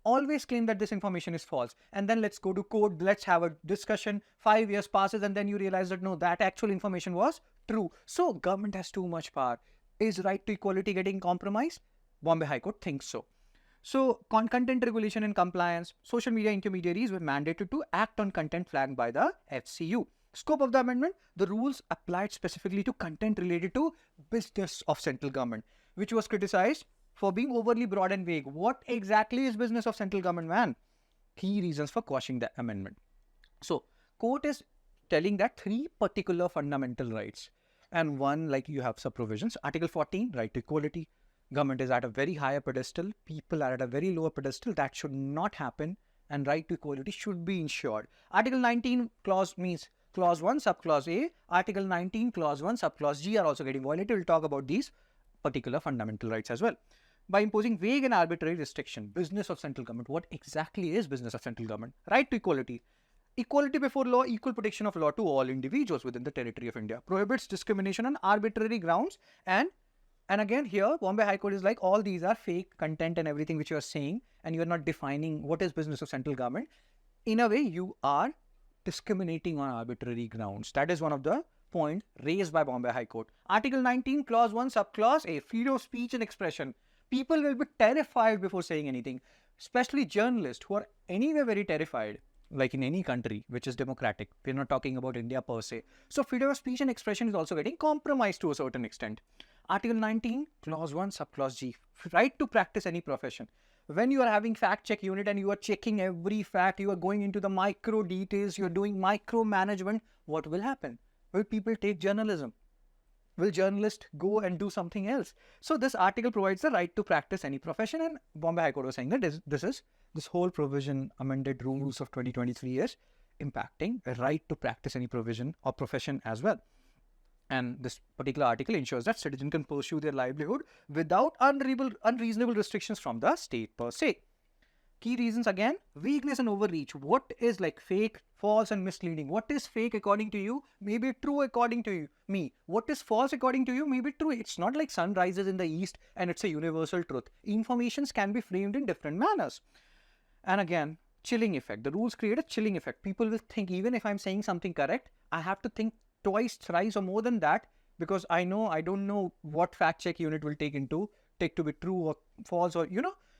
always claim that this information is false. And then let's go to court, let's have a discussion, 5 years passes and then you realize that no, that actual information was true. So, government has too much power. Is right to equality getting compromised? Bombay High Court thinks so. So, content regulation and compliance, social media intermediaries were mandated to act on content flagged by the FCU. Scope of the amendment, the rules applied specifically to content related to business of central government, which was criticized for being overly broad and vague. What exactly is business of central government, man? Key reasons for quashing the amendment. So, court is telling that 3 particular fundamental rights, and one, like you have sub provisions. Article 14, right to equality. Government is at a very higher pedestal, people are at a very lower pedestal. That should not happen, and right to equality should be ensured. Article 19 clause means clause 1 subclause A, Article 19 clause 1 subclause G are also getting violated. We'll talk about these particular fundamental rights as well. By imposing vague and arbitrary restriction, business of central government. What exactly is business of central government? Right to equality. Equality before law, equal protection of law to all individuals within the territory of India. Prohibits discrimination on arbitrary grounds. And again here, Bombay High Court is like, all these are fake content and everything which you are saying, and you are not defining what is business of central government. In a way, you are discriminating on arbitrary grounds. That is one of the points raised by Bombay High Court. Article 19, clause 1, subclause A, freedom of speech and expression. People will be terrified before saying anything, especially journalists who are anyway very terrified like in any country which is democratic. We're not talking about India per se. So freedom of speech and expression is also getting compromised to a certain extent. Article 19, Clause 1, Subclause G, right to practice any profession. When you are having fact check unit and you are checking every fact, you are going into the micro details, you're doing micromanagement, what will happen? Will people take journalism? Will journalists go and do something else? So this article provides the right to practice any profession, and Bombay High Court was saying that this whole provision, amended rules of 2023, is impacting a right to practice any provision or profession as well. And this particular article ensures that citizens can pursue their livelihood without unreasonable restrictions from the state per se. Key reasons again, weakness and overreach. What is like fake, false and misleading? What is fake according to you may be true according to me. What is false according to you may be true. It's not like sun rises in the east and it's a universal truth. Informations can be framed in different manners. And again, chilling effect. The rules create a chilling effect. People will think even if I'm saying something correct, I have to think twice, thrice or more than that, because I don't know what fact check unit will take to be true or false, or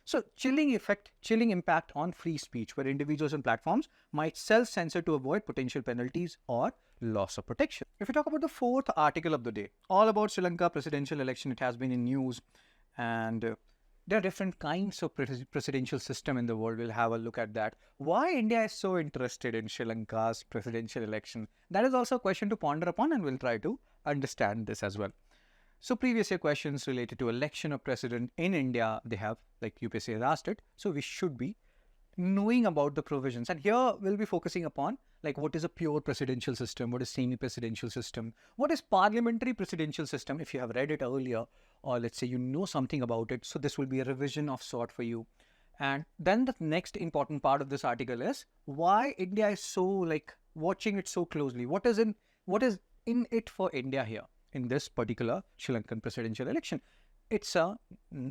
So chilling impact on free speech, where individuals and platforms might self-censor to avoid potential penalties or loss of protection. If we talk about the fourth article of the day, all about Sri Lanka presidential election, it has been in news, and there are different kinds of presidential system in the world. We'll have a look at that. Why India is so interested in Sri Lanka's presidential election? That is also a question to ponder upon, and we'll try to understand this as well. So previous year questions related to election of president in India, they have, like UPSC has asked it. So we should be knowing about the provisions. And here we'll be focusing upon like what is a pure presidential system, what is semi-presidential system, what is parliamentary presidential system if you have read it earlier, or let's say you know something about it. So this will be a revision of sort for you. And then the next important part of this article is why India is so like watching it so closely. What is in it for India here in this particular Sri Lankan presidential election? It's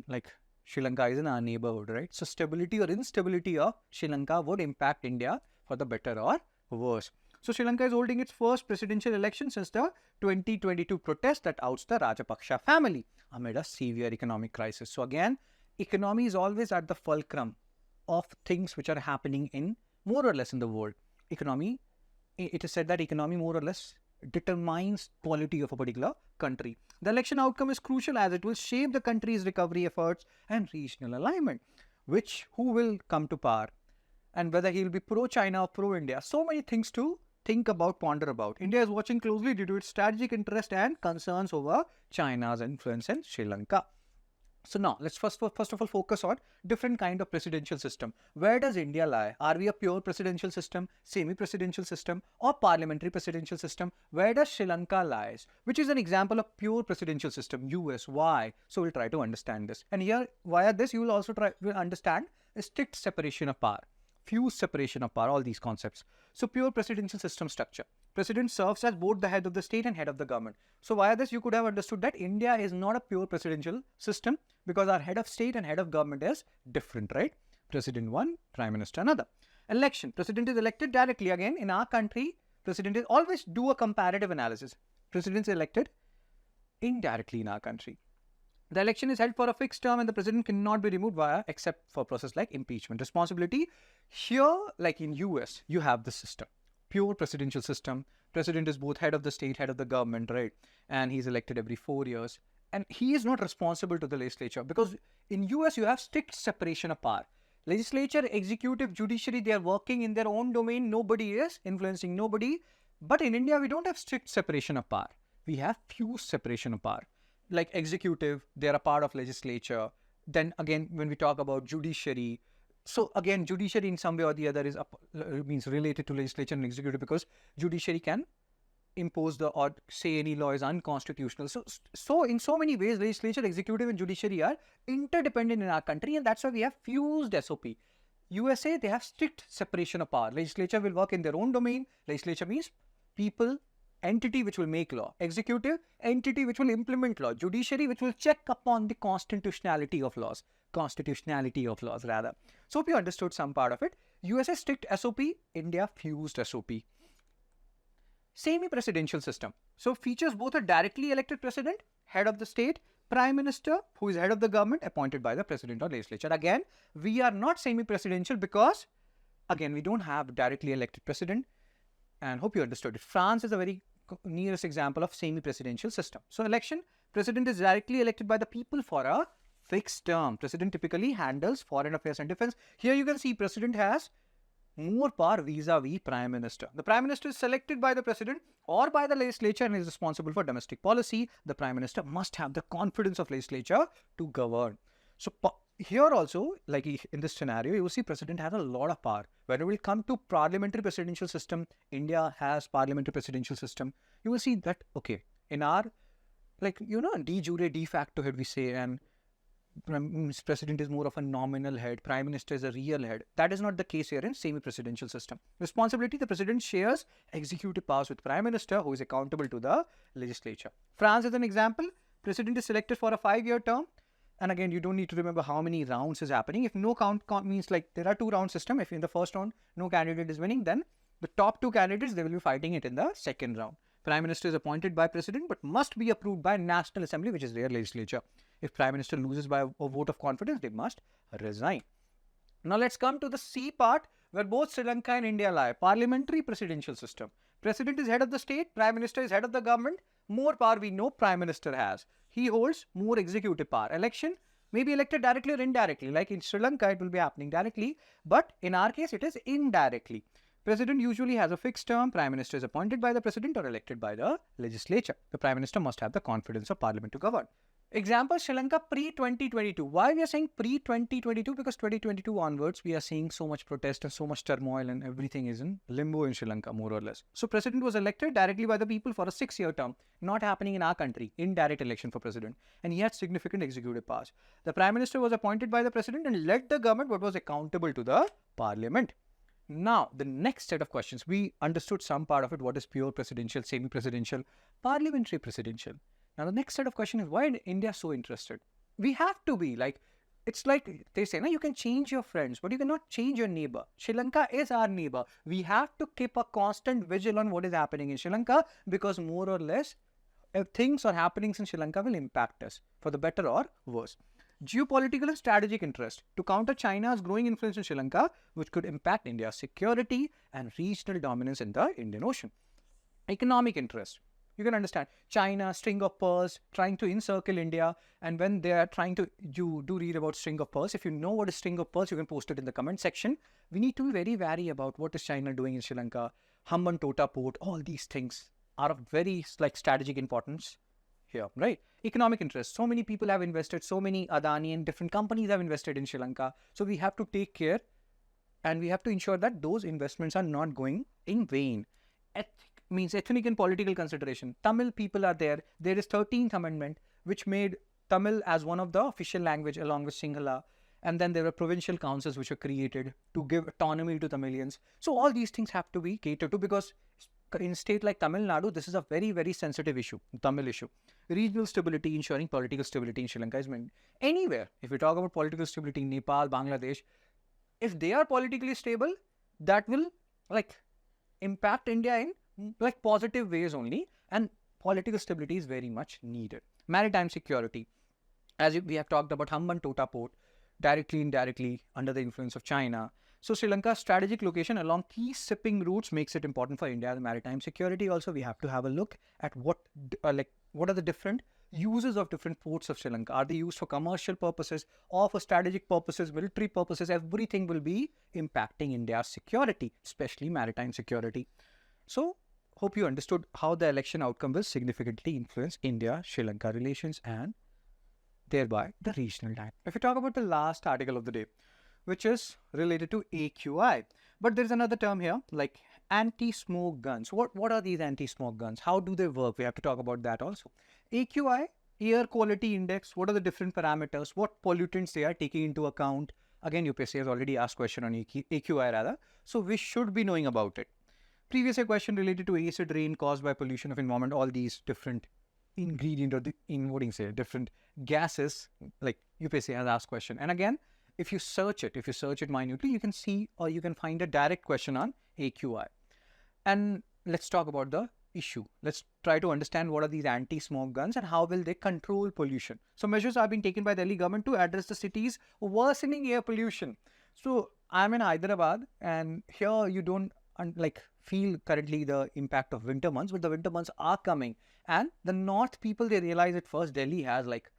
like Sri Lanka is in our neighborhood, right? So stability or instability of Sri Lanka would impact India for the better or worse. So Sri Lanka is holding its first presidential election since the 2022 protest that outs the Rajapaksa family amid a severe economic crisis. So again, economy is always at the fulcrum of things which are happening in more or less in the world. Economy, it is said that economy more or less determines quality of a particular country. The election outcome is crucial as it will shape the country's recovery efforts and regional alignment, who will come to power, and whether he will be pro-China or pro-India. So many things to think about, ponder about. India is watching closely due to its strategic interest and concerns over China's influence in Sri Lanka. So now let's first of all focus on different kind of presidential system. Where does India lie? Are we a pure presidential system, semi-presidential system, or parliamentary presidential system? Where does Sri Lanka lies? Which is an example of pure presidential system? US. Why? So we'll try to understand this. And here via this you will also understand a strict separation of power, fused separation of power, all these concepts. So pure presidential system structure. President serves as both the head of the state and head of the government. So via this you could have understood that India is not a pure presidential system because our head of state and head of government is different, right? President one, Prime Minister another. Election. President is elected directly. Again, in our country, President is always do a comparative analysis. President is elected indirectly in our country. The election is held for a fixed term and the president cannot be removed except for process like impeachment. Responsibility. Here, like in US, you have the system. Pure presidential system. President is both head of the state, head of the government, right? And he's elected every 4 years. And he is not responsible to the legislature because in US, you have strict separation of power. Legislature, executive, judiciary, they are working in their own domain. Nobody is influencing nobody. But in India, we don't have strict separation of power. We have fused separation of power. Like executive, they are a part of legislature. Then again, when we talk about judiciary, so again, judiciary in some way or the other is means related to legislature and executive because judiciary can impose or say any law is unconstitutional. So in so many ways, legislature, executive and judiciary are interdependent in our country, and that's why we have fused SOP. USA, they have strict separation of power. Legislature will work in their own domain. Legislature means people, entity which will make law. Executive, entity which will implement law. Judiciary, which will check upon the constitutionality of laws. Rather. So hope you understood some part of it. USA strict SOP, India fused SOP. Semi-presidential system. So features both a directly elected president, head of the state, prime minister, who is head of the government, appointed by the president or legislature. Again, we are not semi-presidential because, Again, we don't have directly elected president, and hope you understood it. France is a very nearest example of semi-presidential system. So election, president is directly elected by the people for a fixed term. President typically handles foreign affairs and defense. Here you can see president has more power vis-a-vis prime minister. The prime minister is selected by the president or by the legislature and is responsible for domestic policy. The prime minister must have the confidence of legislature to govern. So here also, like in this scenario, you will see president has a lot of power. When it will come to parliamentary presidential system, India has parliamentary presidential system. You will see that, okay, in our, like, de jure, de facto head we say, and president is more of a nominal head, prime minister is a real head. That is not the case here in semi-presidential system. Responsibility, the president shares executive powers with prime minister, who is accountable to the legislature. France is an example. President is selected for a 5-year term. And again, you don't need to remember how many rounds is happening. If no count means like there are 2-round system. If in the first round, no candidate is winning, then the top 2 candidates, they will be fighting it in the second round. Prime minister is appointed by president, but must be approved by National Assembly, which is their legislature. If prime minister loses by a vote of confidence, they must resign. Now let's come to the C part, where both Sri Lanka and India lie. Parliamentary presidential system. President is head of the state, prime minister is head of the government. More power we know prime minister has. He holds more executive power. Election may be elected directly or indirectly. Like in Sri Lanka, it will be happening directly, but in our case, it is indirectly. President usually has a fixed term. Prime minister is appointed by the president or elected by the legislature. The prime minister must have the confidence of parliament to govern. Example, Sri Lanka pre-2022. Why we are saying pre-2022? Because 2022 onwards, we are seeing so much protest and so much turmoil and everything is in limbo in Sri Lanka, more or less. So president was elected directly by the people for a 6-year term. Not happening in our country. Indirect election for president. And he had significant executive powers. The prime minister was appointed by the president and led the government but was accountable to the parliament. Now, the next set of questions. We understood some part of it. What is pure presidential, semi-presidential, parliamentary presidential? Now, the next set of questions is, why is India so interested? We have to be like, it's like they say, you can change your friends, but you cannot change your neighbor. Sri Lanka is our neighbor. We have to keep a constant vigil on what is happening in Sri Lanka, because more or less, if things or happenings in Sri Lanka will impact us for the better or worse. Geopolitical and strategic interest to counter China's growing influence in Sri Lanka, which could impact India's security and regional dominance in the Indian Ocean. Economic interest. You can understand China, string of pearls, trying to encircle India. And when they are trying to, you do read about string of pearls. If you know what is string of pearls, you can post it in the comment section. We need to be very wary about what is China doing in Sri Lanka. Hambantota port, all these things are of very strategic importance here, right? Economic interest. So many people have invested, so many Adani and different companies have invested in Sri Lanka. So we have to take care and we have to ensure that those investments are not going in vain. Means ethnic and political consideration. Tamil people are there. There is 13th Amendment, which made Tamil as one of the official language along with Sinhala. And then there were provincial councils which were created to give autonomy to Tamilians. So all these things have to be catered to, because in a state like Tamil Nadu, this is a very, very sensitive issue, Tamil issue. Regional stability, ensuring political stability in Sri Lanka is meant anywhere. If we talk about political stability in Nepal, Bangladesh, if they are politically stable, that will impact India in positive ways only, and political stability is very much needed. Maritime security, as we have talked about Hambantota port, directly, indirectly under the influence of China. So Sri Lanka's strategic location along key shipping routes makes it important for India. The maritime security also, we have to have a look at what are the different uses of different ports of Sri Lanka. Are they used for commercial purposes or for strategic purposes, military purposes? Everything will be impacting India's security, especially maritime security. So hope you understood how the election outcome will significantly influence India-Sri Lanka relations and thereby the regional dynamic. If we talk about the last article of the day, which is related to AQI, but there's another term here like anti-smoke guns. What are these anti-smoke guns? How do they work? We have to talk about that also. AQI, air quality index. What are the different parameters? What pollutants they are taking into account? Again, UPSC has already asked question on AQI rather. So we should be knowing about it. Previous question related to acid rain caused by pollution of environment, all these different ingredient or different gases, like UPSC has asked question. And again, if you search it minutely, you can see or you can find a direct question on AQI. And let's talk about the issue. Let's try to understand what are these anti-smoke guns and how will they control pollution. So measures are being taken by the Delhi government to address the city's worsening air pollution. So I'm in Hyderabad, and here you don't feel currently the impact of winter months, but the winter months are coming. And the north people, they realize at first Delhi has like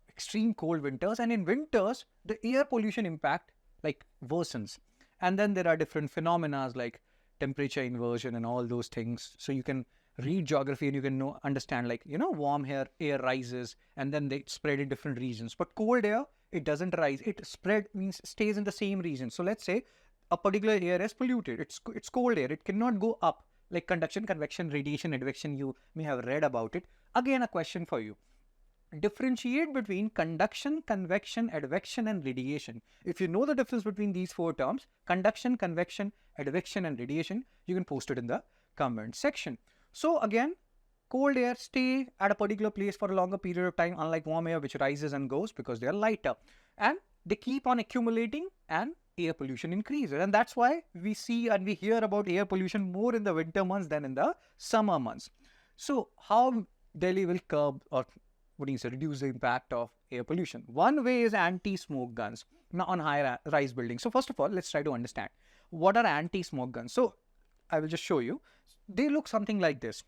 extreme cold winters, and in winters the air pollution impact like worsens. And then there are different phenomena like temperature inversion and all those things. So you can read geography and you can understand, like, warm air rises and then they spread in different regions. But cold air, it doesn't rise. It spread means stays in the same region. So let's say a particular air is polluted. It's cold air. It cannot go up, like conduction, convection, radiation, advection. You may have read about it. Again, a question for you. Differentiate between conduction, convection, advection, and radiation. If you know the difference between these four terms, conduction, convection, advection, and radiation, you can post it in the comment section. So again, cold air stay at a particular place for a longer period of time, unlike warm air, which rises and goes because they are lighter. And they keep on accumulating and air pollution increases. And that's why we see and we hear about air pollution more in the winter months than in the summer months. So how Delhi will curb or reduce the impact of air pollution? One way is anti-smoke guns on high-rise buildings. So first of all, let's try to understand what are anti-smoke guns. So I will just show you. They look something like this.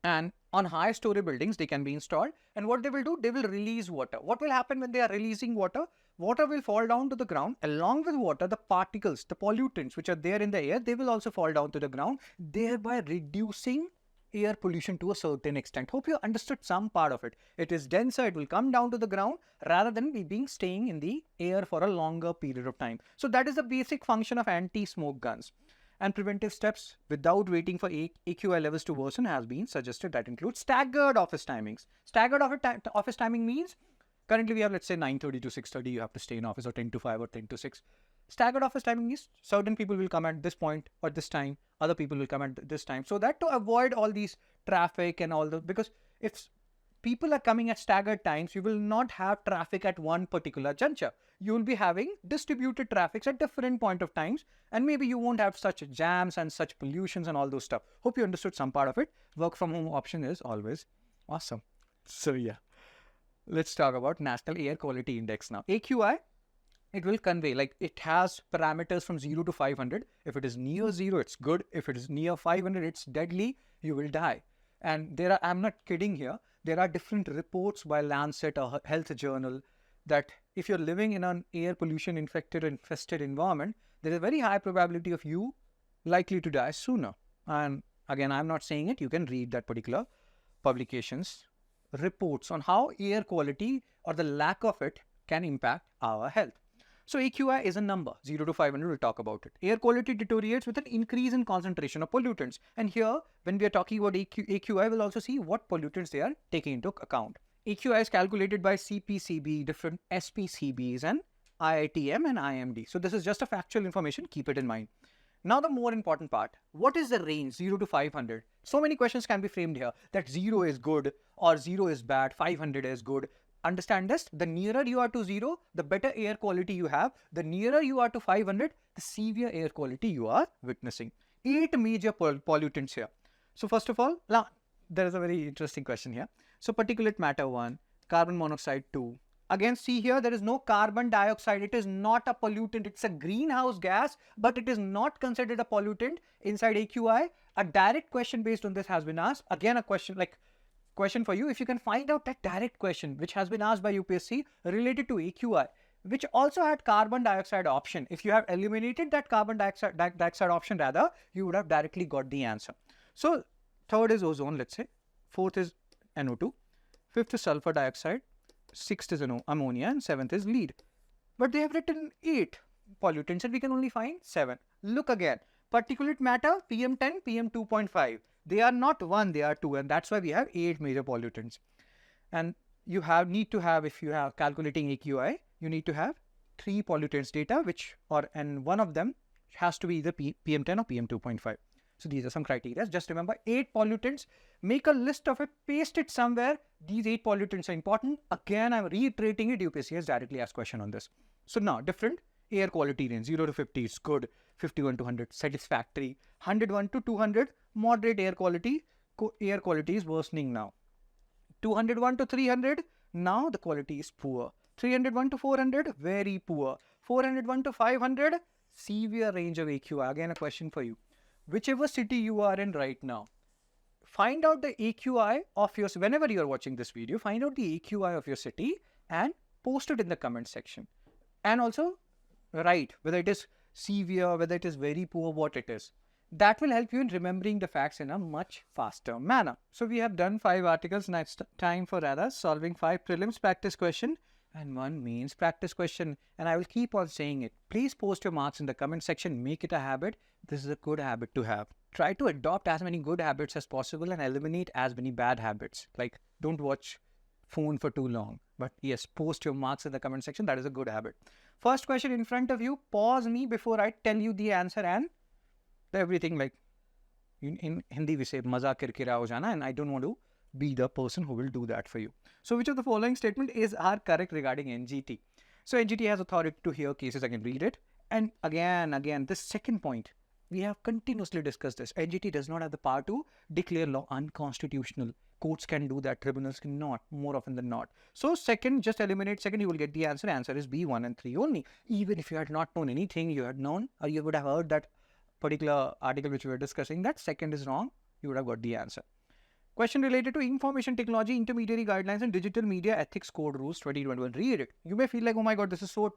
And on high-story buildings, they can be installed. And what they will do, they will release water. What will happen when they are releasing water? Water will fall down to the ground. Along with water, the particles, the pollutants which are there in the air, they will also fall down to the ground, thereby reducing air pollution to a certain extent. Hope you understood some part of it. It is denser, it will come down to the ground rather than staying in the air for a longer period of time. So that is the basic function of anti-smoke guns. And preventive steps without waiting for AQI levels to worsen has been suggested. That includes staggered office timings. Staggered office timing means currently we have, let's say, 9:30 to 6:30 you have to stay in office, or 10 to 5 or 10 to 6. Staggered office timing is certain people will come at this point or this time, other people will come at this time. So that to avoid all these traffic and all the, because if people are coming at staggered times, you will not have traffic at one particular juncture. You will be having distributed traffics at different point of times, and maybe you won't have such jams and such pollutions and all those stuff. Hope you understood some part of it. Work from home option is always awesome. So yeah, let's talk about National Air Quality Index now. AQI, it will convey, like, it has parameters from 0 to 500. If it is near 0, it's good. If it is near 500, it's deadly. You will die. And there are, I'm not kidding here, there are different reports by Lancet or Health Journal that if you're living in an air pollution infested environment, there is a very high probability of you likely to die sooner. And again, I'm not saying it. You can read that particular publication's reports on how air quality or the lack of it can impact our health. So AQI is a number, 0 to 500, we'll talk about it. Air quality deteriorates with an increase in concentration of pollutants. And here, when we are talking about AQI, we'll also see what pollutants they are taking into account. AQI is calculated by CPCB, different SPCBs, and IITM and IMD. So this is just a factual information, keep it in mind. Now the more important part, what is the range 0 to 500? So many questions can be framed here, that 0 is good or 0 is bad, 500 is good. Understand this, the nearer you are to 0, the better air quality you have. The nearer you are to 500, the severe air quality you are witnessing. 8 major pollutants here. So first of all, now there is a very interesting question here. So particulate matter 1, carbon monoxide 2. Again, see here, there is no carbon dioxide. It is not a pollutant. It's a greenhouse gas, but it is not considered a pollutant inside AQI. A direct question based on this has been asked. Again, a question for you, if you can find out that direct question which has been asked by UPSC related to AQI, which also had carbon dioxide option. If you have eliminated that carbon dioxide option rather, you would have directly got the answer. So third is ozone, let's say. Fourth is NO2. Fifth is sulfur dioxide. Sixth is ammonia, and seventh is lead. But they have written 8 pollutants and we can only find 7. Look again, particulate matter, PM10, PM2.5. They are not 1, they are 2, and that's why we have 8 major pollutants. And you need to have, if you have calculating AQI, you need to have 3 pollutants data, and one of them has to be either PM10 or PM2.5. So these are some criteria. Just remember 8 pollutants, make a list of it, paste it somewhere. These 8 pollutants are important. Again, I'm reiterating it, UPSC has directly asked question on this. So now different air quality range, 0 to 50 is good, 51 to 100 satisfactory, 101 to 200 moderate air quality is worsening now. 201 to 300, now the quality is poor. 301 to 400, very poor. 401 to 500, severe range of AQI. Again, a question for you. Whichever city you are in right now, find out the AQI of your, whenever you are watching this video, find out the AQI of your city and post it in the comment section. And also write whether it is severe, whether it is very poor, what it is. That will help you in remembering the facts in a much faster manner. So we have done 5 articles. Now it's time for others, solving 5 prelims practice question and 1 mains practice question. And I will keep on saying it. Please post your marks in the comment section. Make it a habit. This is a good habit to have. Try to adopt as many good habits as possible and eliminate as many bad habits. Like, don't watch phone for too long. But yes, post your marks in the comment section. That is a good habit. First question in front of you. Pause me before I tell you the answer and everything. Like in Hindi we say maza kirkira ho jana, and I don't want to be the person who will do that for you. So which of the following statement are correct regarding NGT? So NGT has authority to hear cases. I can read it. And again, this second point, we have continuously discussed this. NGT does not have the power to declare law unconstitutional. Courts can do that, tribunals cannot, more often than not. So second, just eliminate second, you will get the answer. Answer is B, 1 and 3 only. Even if you had not known anything, you had known, or you would have heard that particular article which we were discussing, that second is wrong, you would have got the answer. Question related to Information Technology Intermediary Guidelines and Digital Media Ethics Code Rules 2021. Read it. You may feel like, oh my God, this is so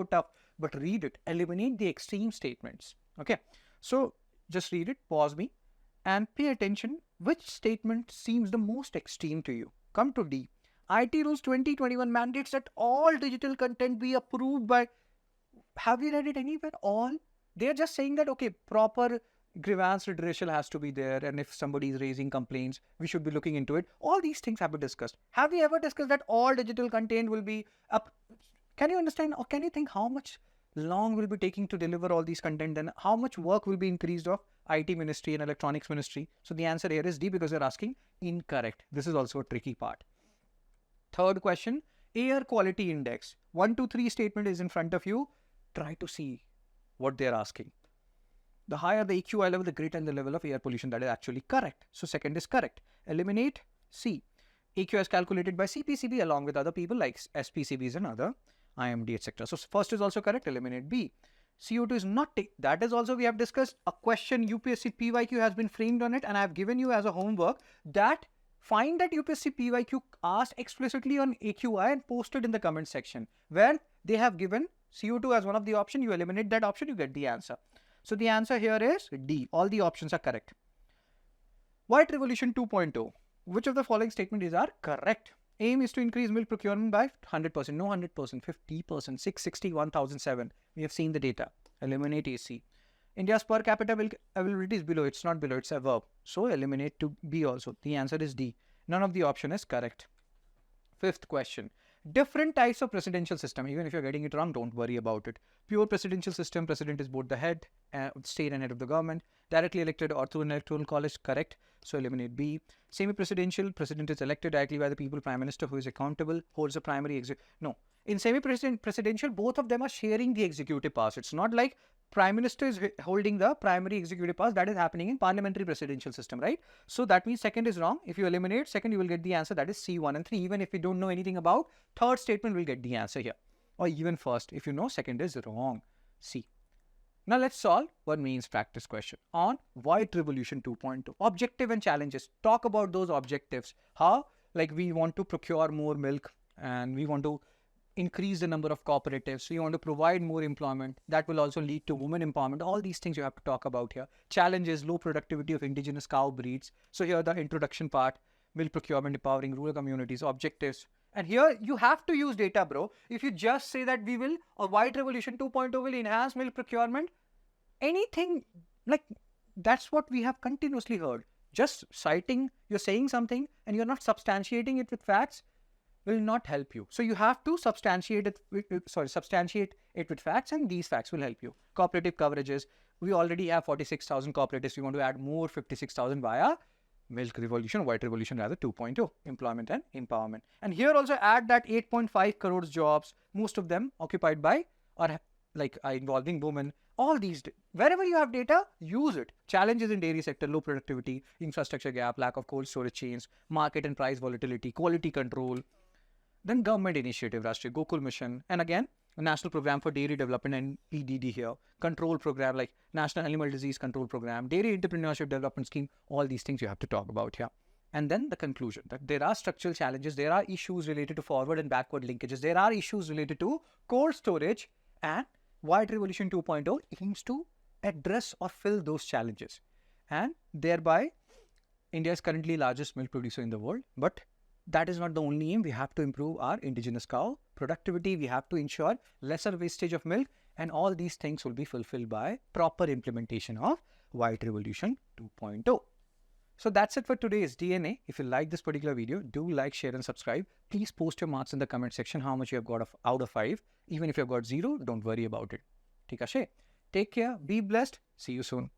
tough, but read it. Eliminate the extreme statements. Okay. So just read it, pause me, and pay attention. Which statement seems the most extreme to you? Come to D. IT Rules 2021 mandates that all digital content be approved by... Have you read it anywhere? All? They're just saying that, okay, proper grievance redressal has to be there, and if somebody is raising complaints, we should be looking into it. All these things have been discussed. Have you ever discussed that all digital content will be up? Can you understand, or can you think how much long will be taking to deliver all these content, and how much work will be increased of IT ministry and electronics ministry? So the answer here is D, because you're asking incorrect. This is also a tricky part. Third question, air quality index. 1, 2, 3 statement is in front of you. Try to see what they're asking. The higher the AQI level, the greater the level of air pollution. That is actually correct. So second is correct. Eliminate C. AQI is calculated by CPCB along with other people like SPCBs and other IMD, etc. So first is also correct. Eliminate B. CO2 is not, that is also we have discussed. A question UPSC PYQ has been framed on it, and I have given you as a homework that find that UPSC PYQ asked explicitly on AQI and posted in the comment section where they have given CO2 as one of the options. You eliminate that option, you get the answer. So the answer here is D. All the options are correct. White Revolution 2.0. Which of the following statements are correct? Aim is to increase milk procurement by 100%, no 100%, 50%, 660, 1007. We have seen the data. Eliminate AC. India's per capita milk availability is below. It's not below, it's above. So eliminate to B also. The answer is D. None of the option is correct. Fifth question. Different types of presidential system. Even if you're getting it wrong, don't worry about it. Pure presidential system, president is both the head, state and head of the government. Directly elected or through an electoral college, correct. So eliminate B. Semi-presidential, president is elected directly by the people, prime minister who is accountable, holds a primary No. In semi-presidential, both of them are sharing the executive powers. It's not like prime minister is holding the primary executive powers. That is happening in parliamentary presidential system, right? So that means second is wrong. If you eliminate second, you will get the answer. That is C, 1 and 3. Even if you don't know anything about third statement, will get the answer here. Or even first, if you know second is wrong, C. Now let's solve one mains practice question on White Revolution 2.2. Objective and challenges. Talk about those objectives. How? Like we want to procure more milk and we want to increase the number of cooperatives. So you want to provide more employment. That will also lead to women empowerment. All these things you have to talk about here. Challenges, low productivity of indigenous cow breeds. So here the introduction part, milk procurement, empowering rural communities, objectives. And here you have to use data, bro. If you just say that we will, or White Revolution 2.0 will enhance milk procurement, anything like that's what we have continuously heard. Just citing, you're saying something and you're not substantiating it with facts will not help you. So you have to substantiate it with facts, and these facts will help you. Cooperative coverages. We already have 46,000 cooperatives. We want to add more 56,000 via Milk Revolution, White Revolution rather 2.0, employment and empowerment. And here also add that 8.5 crores jobs, most of them occupied by or like involving women. All these, wherever you have data, use it. Challenges in dairy sector, low productivity, infrastructure gap, lack of cold storage chains, market and price volatility, quality control. Then government initiative, Rashtriya Gokul Mission. And again, a national program for dairy development and PDD here, control program like National Animal Disease Control Program, Dairy Entrepreneurship Development Scheme, all these things you have to talk about here. And then the conclusion that there are structural challenges, there are issues related to forward and backward linkages, there are issues related to cold storage, and White Revolution 2.0 aims to address or fill those challenges. And thereby, India is currently largest milk producer in the world, but that is not the only aim. We have to improve our indigenous cow productivity. We have to ensure lesser wastage of milk, and all these things will be fulfilled by proper implementation of White Revolution 2.0. So that's it for today's DNA. If you like this particular video, do like, share and subscribe. Please post your marks in the comment section, how much you have got out of 5. Even if you have got 0, don't worry about it. Take care, be blessed, see you soon.